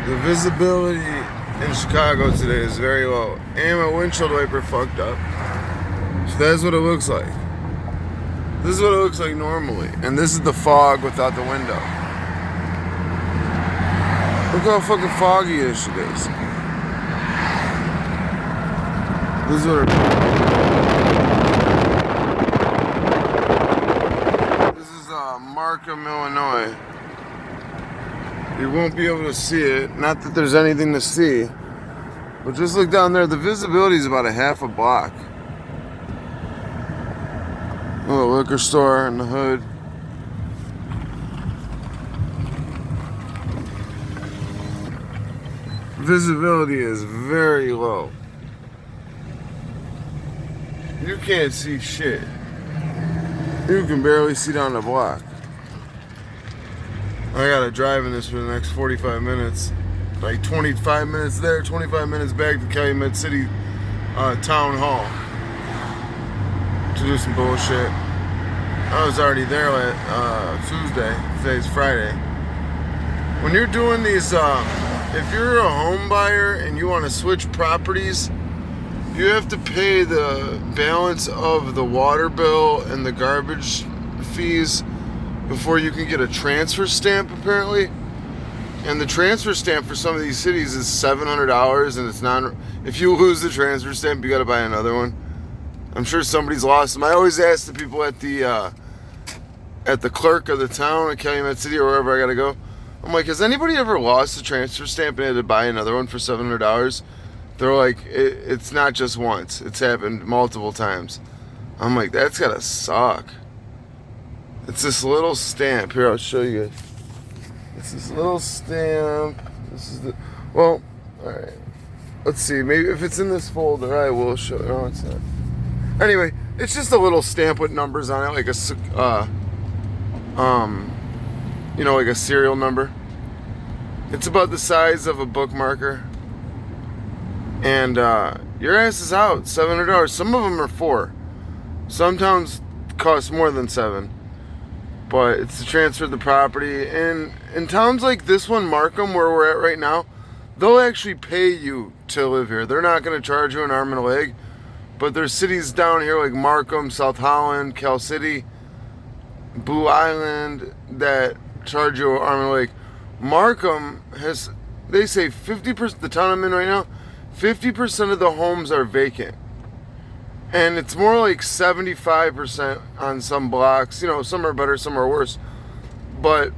The visibility in Chicago today is very low, and my windshield wiper fucked up. So that's what it looks like. This is what it looks like normally, and this is the fog without the window. Look how fucking foggy-ish it is. This is what this is Markham, Illinois. You won't be able to see it. Not that there's anything to see, but just look down there. The visibility is about a half a block. Oh, liquor store in the hood. Visibility is very low. You can't see shit. You can barely see down the block. I gotta drive in this for the next 45 minutes. Like 25 minutes there, 25 minutes back to Calumet City Town Hall to do some bullshit. I was already there Tuesday. Today's Friday. When you're doing these, if you're a home buyer and you want to switch properties, you have to pay the balance of the water bill and the garbage fees before you can get a transfer stamp, apparently. And the transfer stamp for some of these cities is $700, and it's if you lose the transfer stamp, you got to buy another one. I'm sure somebody's lost them. I always ask the people at the clerk of the town at Calumet City or wherever I got to go. I'm like, has anybody ever lost a transfer stamp and had to buy another one for $700? They're like, it's not just once. It's happened multiple times. I'm like, that's gotta suck. It's this little stamp. Here, I'll show you guys. It's this little stamp. This is the... Well, alright. Let's see. Maybe if it's in this folder, I will show... No, it's not. Anyway, it's just a little stamp with numbers on it, like a... like a serial number. It's about the size of a bookmarker. And your ass is out. $700. Some of them are $4. Some towns cost more than $7. But it's to transfer the property. And in towns like this one, Markham, where we're at right now, they'll actually pay you to live here. They're not going to charge you an arm and a leg. But there's cities down here like Markham, South Holland, Cal City, Blue Island that charge you an arm and a leg. Markham has, they say 50%, the town I'm in right now, 50% of the homes are vacant. And it's more like 75% on some blocks. You know, some are better, some are worse. But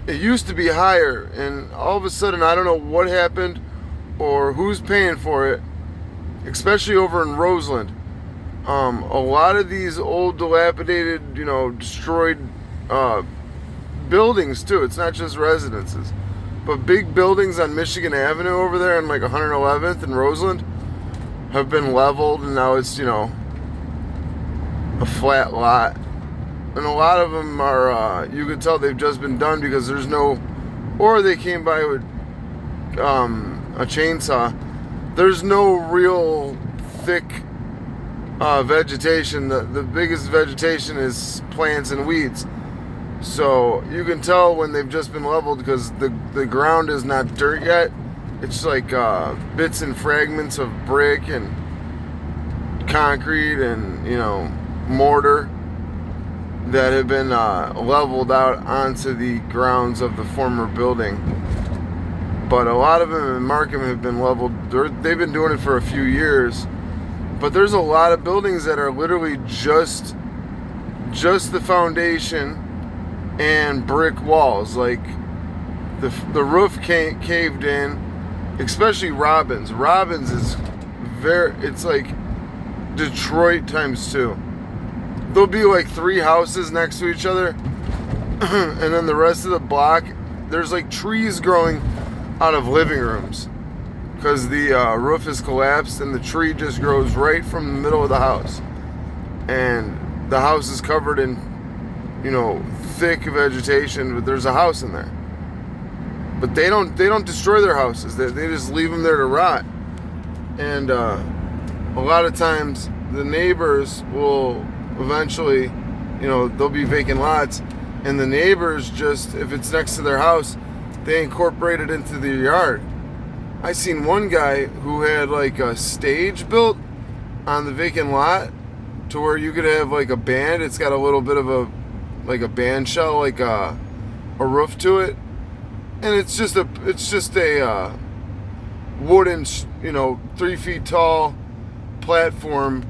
it used to be higher. And all of a sudden, I don't know what happened or who's paying for it, especially over in Roseland. A lot of these old, dilapidated, destroyed buildings, too. It's not just residences. But big buildings on Michigan Avenue over there on like 111th in Roseland have been leveled, and now it's, a flat lot. And a lot of them are, you could tell they've just been done because there's no, or they came by with a chainsaw. There's no real thick vegetation. The biggest vegetation is plants and weeds. So you can tell when they've just been leveled because the ground is not dirt yet. It's like bits and fragments of brick and concrete and, mortar that have been leveled out onto the grounds of the former building. But a lot of them in Markham have been leveled. They've been doing it for a few years. But there's a lot of buildings that are literally just the foundation and brick walls. Like the roof caved in. Especially Robbins. Robbins is it's like Detroit times 2. There'll be like 3 houses next to each other. And then the rest of the block, there's like trees growing out of living rooms. Because the roof is collapsed and the tree just grows right from the middle of the house. And the house is covered in, thick vegetation, but there's a house in there. But they don't destroy their houses. They just leave them there to rot. And a lot of times the neighbors will eventually, there'll be vacant lots, and the neighbors just, if it's next to their house, they incorporated into their yard. I seen one guy who had like a stage built on the vacant lot to where you could have like a band. It's got a little bit of a like a band shell, like a roof to it, and it's just a wooden, 3 feet tall platform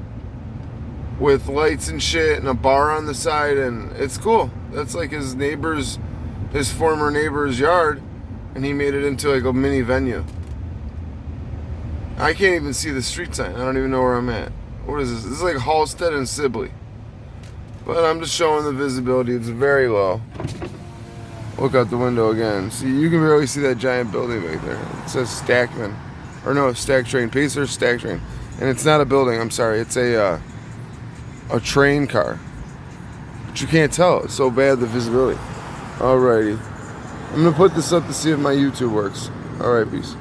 with lights and shit and a bar on the side, and it's cool. That's like his former neighbor's yard, and he made it into like a mini venue. I can't even see the street sign. I don't even know where I'm at. What is this? This is like Halstead and Sibley. But I'm just showing the visibility. It's very low. Look out the window again. See, you can barely see that giant building back there. It says Stackman. Or no, Stack Train. Pacer Stack Train. And it's not a building. I'm sorry. It's a train car. But you can't tell. It's so bad, the visibility. Alrighty. I'm going to put this up to see if my YouTube works. Alright, peace.